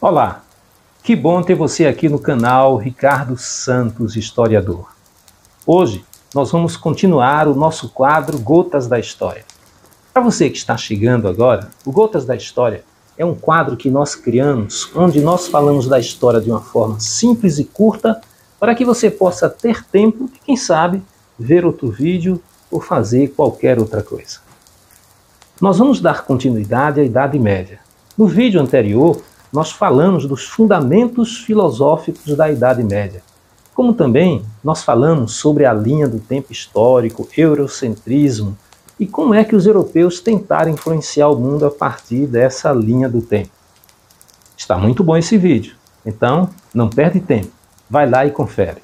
Olá, que bom ter você aqui no canal Ricardo Santos Historiador. Hoje nós vamos continuar o nosso quadro Gotas da História. Para você que está chegando agora, o Gotas da História é um quadro que nós criamos onde nós falamos da história de uma forma simples e curta para que você possa ter tempo de, quem sabe, ver outro vídeo ou fazer qualquer outra coisa. Nós vamos dar continuidade à Idade Média. No vídeo anterior, nós falamos dos fundamentos filosóficos da Idade Média, como também nós falamos sobre a linha do tempo histórico, eurocentrismo, e como é que os europeus tentaram influenciar o mundo a partir dessa linha do tempo. Está muito bom esse vídeo, então não perde tempo, vai lá e confere.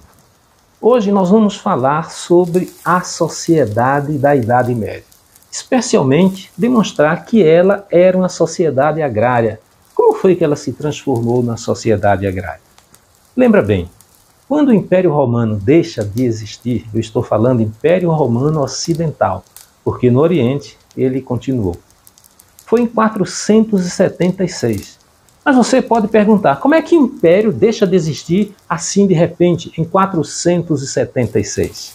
Hoje nós vamos falar sobre a sociedade da Idade Média, especialmente demonstrar que ela era uma sociedade agrária. Como foi que ela se transformou na sociedade agrária? Lembra bem, quando o Império Romano deixa de existir, eu estou falando Império Romano Ocidental, porque no Oriente ele continuou. Foi em 476. Mas você pode perguntar, como é que o Império deixa de existir assim de repente, em 476?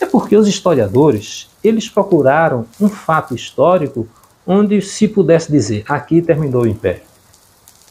É porque os historiadores, eles procuraram um fato histórico onde se pudesse dizer, aqui terminou o Império.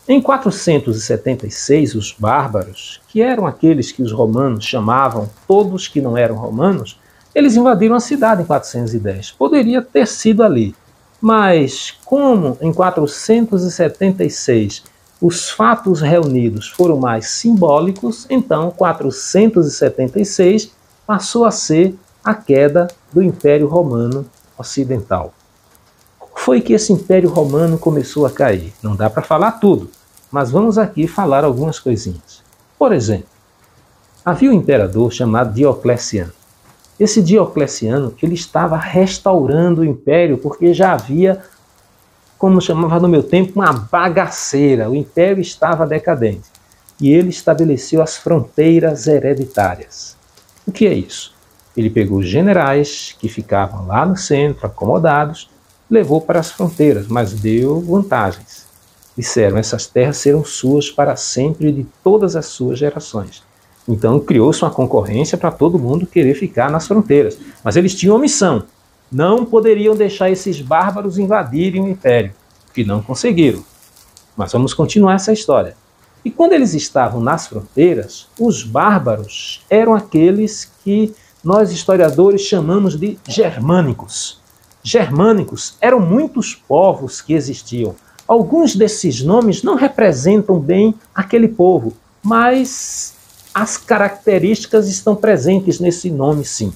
Em 476, os bárbaros, que eram aqueles que os romanos chamavam todos que não eram romanos, eles invadiram a cidade em 410. Poderia ter sido ali. Mas como em 476 os fatos reunidos foram mais simbólicos, então 476 passou a ser a queda do Império Romano Ocidental. Como foi que esse Império Romano começou a cair? Não dá para falar tudo, mas vamos aqui falar algumas coisinhas. Por exemplo, havia um imperador chamado Diocleciano. Esse Diocleciano, ele estava restaurando o império porque já havia, como chamava no meu tempo, uma bagaceira. O império estava decadente. E ele estabeleceu as fronteiras hereditárias. O que é isso? Ele pegou os generais que ficavam lá no centro, acomodados, levou para as fronteiras, mas deu vantagens. Disseram, essas terras serão suas para sempre de todas as suas gerações. Então criou-se uma concorrência para todo mundo querer ficar nas fronteiras. Mas eles tinham uma missão. Não poderiam deixar esses bárbaros invadirem o império, que não conseguiram. Mas vamos continuar essa história. E quando eles estavam nas fronteiras, os bárbaros eram aqueles que nós historiadores chamamos de germânicos. Germânicos eram muitos povos que existiam. Alguns desses nomes não representam bem aquele povo, mas as características estão presentes nesse nome, sim.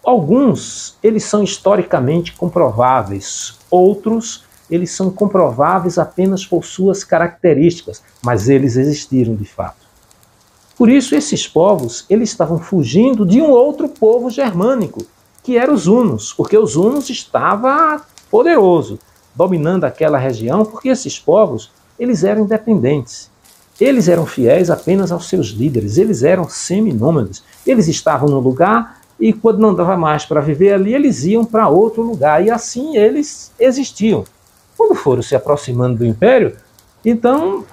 Alguns, eles são historicamente comprováveis, outros, eles são comprováveis apenas por suas características, mas eles existiram de fato. Por isso, esses povos, eles estavam fugindo de um outro povo germânico, que eram os hunos, porque os hunos estavam poderosos, dominando aquela região, porque esses povos, eles eram independentes. Eles eram fiéis apenas aos seus líderes, eles eram seminômades. Eles estavam no lugar e quando não dava mais para viver ali, eles iam para outro lugar e assim eles existiam. Quando foram se aproximando do império, então,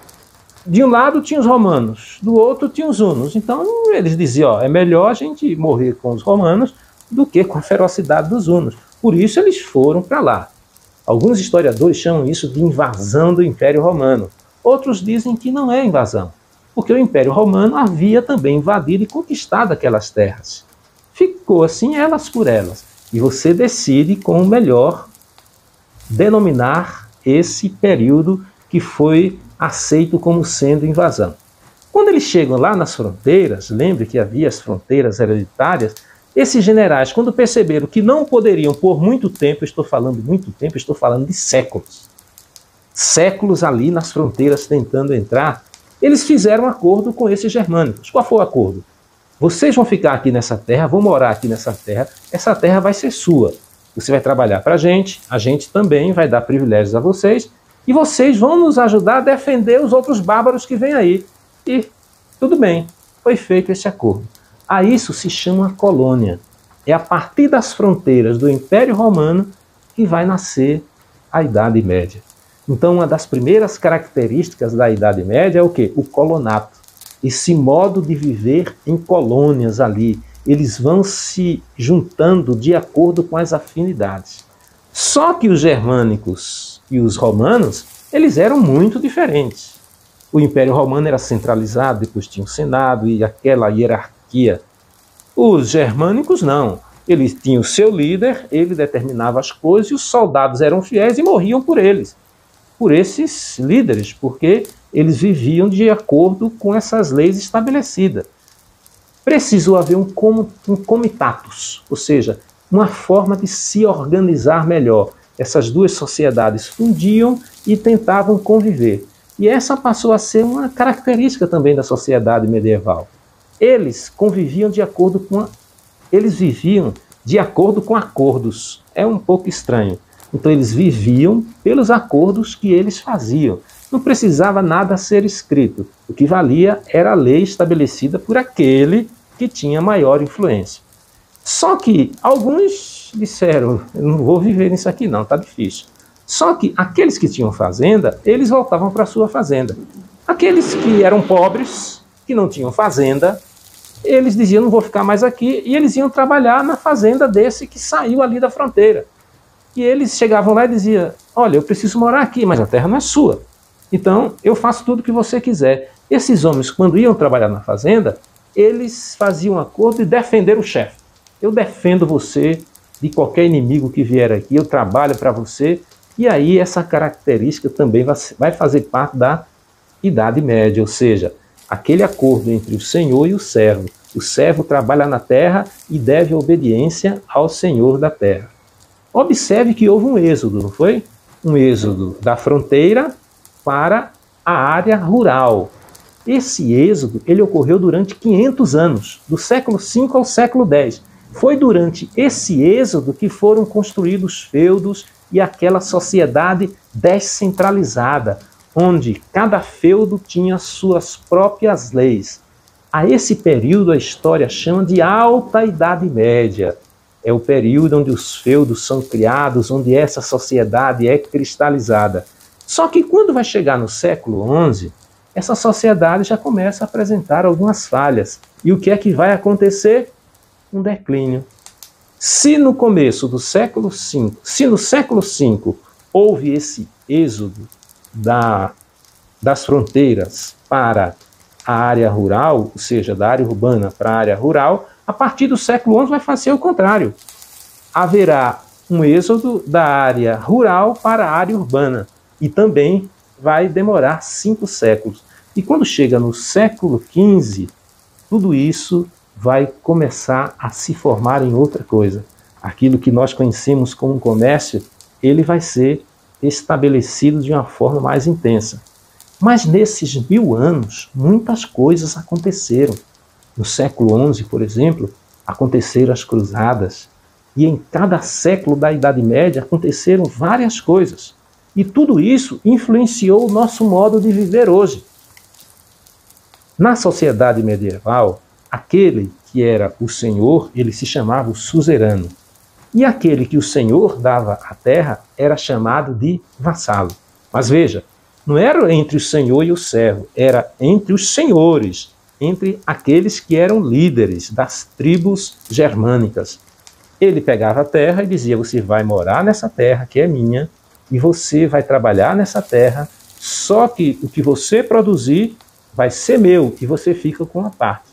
de um lado tinha os romanos, do outro tinha os hunos. Então eles diziam, ó, é melhor a gente morrer com os romanos do que com a ferocidade dos hunos. Por isso eles foram para lá. Alguns historiadores chamam isso de invasão do Império Romano. Outros dizem que não é invasão, porque o Império Romano havia também invadido e conquistado aquelas terras. Ficou assim elas por elas. E você decide como melhor denominar esse período que foi aceito como sendo invasão. Quando eles chegam lá nas fronteiras, lembre que havia as fronteiras hereditárias, esses generais, quando perceberam que não poderiam por muito tempo, estou falando de séculos, séculos ali nas fronteiras tentando entrar, eles fizeram um acordo com esses germânicos. Qual foi o acordo? Vocês vão ficar aqui nessa terra, vão morar aqui nessa terra, essa terra vai ser sua. Você vai trabalhar para a gente também vai dar privilégios a vocês, e vocês vão nos ajudar a defender os outros bárbaros que vêm aí. E tudo bem, foi feito esse acordo. A isso se chama colônia. É a partir das fronteiras do Império Romano que vai nascer a Idade Média. Então, uma das primeiras características da Idade Média é o quê? O colonato. Esse modo de viver em colônias ali. Eles vão se juntando de acordo com as afinidades. Só que os germânicos e os romanos, eles eram muito diferentes. O Império Romano era centralizado, depois tinha o Senado e aquela hierarquia. Os germânicos não. Eles tinham o seu líder, ele determinava as coisas e os soldados eram fiéis e morriam por eles. Por esses líderes, porque eles viviam de acordo com essas leis estabelecidas. Precisou haver um comitatus, ou seja, uma forma de se organizar melhor. Essas duas sociedades fundiam e tentavam conviver. E essa passou a ser uma característica também da sociedade medieval. Eles conviviam de acordo com... Eles viviam de acordo com acordos. É um pouco estranho. Então eles viviam pelos acordos que eles faziam. Não precisava nada ser escrito. O que valia era a lei estabelecida por aquele que tinha maior influência. Só que alguns disseram, eu não vou viver nisso aqui não, tá difícil. Só que aqueles que tinham fazenda, eles voltavam para a sua fazenda. Aqueles que eram pobres, que não tinham fazenda, eles diziam, não vou ficar mais aqui, e eles iam trabalhar na fazenda desse que saiu ali da fronteira. E eles chegavam lá e diziam, olha, eu preciso morar aqui, mas a terra não é sua. Então, eu faço tudo o que você quiser. Esses homens, quando iam trabalhar na fazenda, eles faziam um acordo e defenderam o chefe. Eu defendo você de qualquer inimigo que vier aqui, eu trabalho para você. E aí essa característica também vai fazer parte da Idade Média, ou seja, aquele acordo entre o senhor e o servo. O servo trabalha na terra e deve obediência ao senhor da terra. Observe que houve um êxodo, não foi? Um êxodo da fronteira para a área rural. Esse êxodo ele ocorreu durante 500 anos, do século V ao século X. Foi durante esse êxodo que foram construídos feudos e aquela sociedade descentralizada, onde cada feudo tinha suas próprias leis. A esse período a história chama de Alta Idade Média. É o período onde os feudos são criados, onde essa sociedade é cristalizada. Só que quando vai chegar no século XI, essa sociedade já começa a apresentar algumas falhas. E o que é que vai acontecer? Um declínio. Se no começo do século V, se no século V houve esse êxodo das fronteiras para a área rural, ou seja, da área urbana para a área rural, a partir do século XI vai fazer o contrário. Haverá um êxodo da área rural para a área urbana e também vai demorar 5 séculos. E quando chega no século XV, tudo isso vai começar a se formar em outra coisa. Aquilo que nós conhecemos como comércio, ele vai ser estabelecido de uma forma mais intensa. Mas nesses 1000 anos, muitas coisas aconteceram. No século XI, por exemplo, aconteceram as cruzadas. E em cada século da Idade Média aconteceram várias coisas. E tudo isso influenciou o nosso modo de viver hoje. Na sociedade medieval, aquele que era o senhor, ele se chamava o suzerano. E aquele que o senhor dava a terra era chamado de vassalo. Mas veja, não era entre o senhor e o servo, era entre os senhores, entre aqueles que eram líderes das tribos germânicas. Ele pegava a terra e dizia, você vai morar nessa terra que é minha, e você vai trabalhar nessa terra, só que o que você produzir vai ser meu, e você fica com a parte.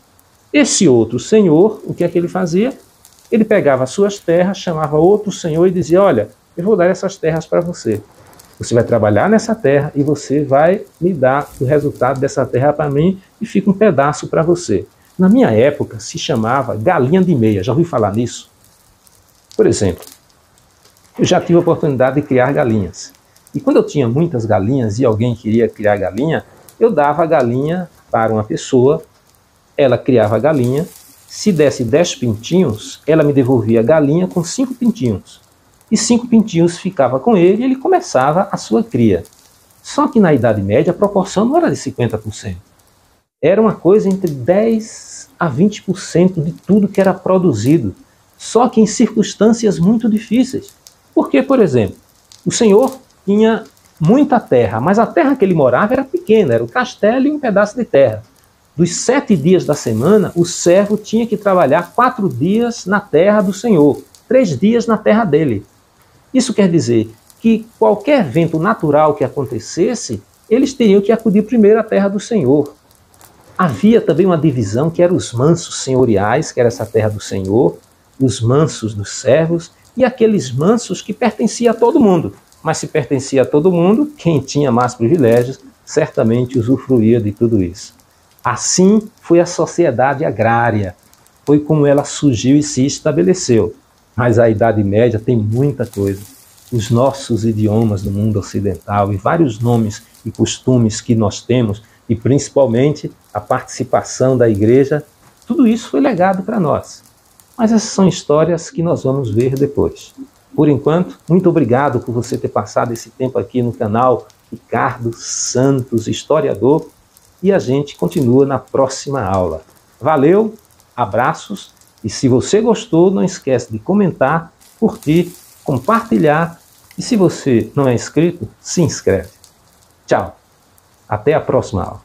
Esse outro senhor, o que é que ele fazia? Ele pegava as suas terras, chamava outro senhor e dizia, olha, eu vou dar essas terras para você. Você vai trabalhar nessa terra e você vai me dar o resultado dessa terra para mim e fica um pedaço para você. Na minha época se chamava galinha de meia, já ouviu falar nisso? Por exemplo, eu já tive a oportunidade de criar galinhas. E quando eu tinha muitas galinhas e alguém queria criar galinha, eu dava a galinha para uma pessoa, ela criava a galinha, se desse 10 pintinhos, ela me devolvia a galinha com 5 pintinhos. E 5 pintinhos ficava com ele e ele começava a sua cria. Só que na Idade Média a proporção não era de 50%. Era uma coisa entre 10 a 20% de tudo que era produzido. Só que em circunstâncias muito difíceis. Porque, por exemplo, o senhor tinha muita terra, mas a terra que ele morava era pequena, era o castelo e um pedaço de terra. Dos 7 dias da semana, o servo tinha que trabalhar 4 dias na terra do Senhor, 3 dias na terra dele. Isso quer dizer que qualquer evento natural que acontecesse, eles teriam que acudir primeiro à terra do Senhor. Havia também uma divisão que eram os mansos senhoriais, que era essa terra do Senhor, os mansos dos servos e aqueles mansos que pertenciam a todo mundo. Mas se pertencia a todo mundo, quem tinha mais privilégios certamente usufruía de tudo isso. Assim foi a sociedade agrária, foi como ela surgiu e se estabeleceu. Mas a Idade Média tem muita coisa. Os nossos idiomas do mundo ocidental e vários nomes e costumes que nós temos, e principalmente a participação da igreja, tudo isso foi legado para nós. Mas essas são histórias que nós vamos ver depois. Por enquanto, muito obrigado por você ter passado esse tempo aqui no canal Ricardo Santos, historiador, e a gente continua na próxima aula. Valeu, abraços, e se você gostou, não esquece de comentar, curtir, compartilhar, e se você não é inscrito, se inscreve. Tchau, até a próxima aula.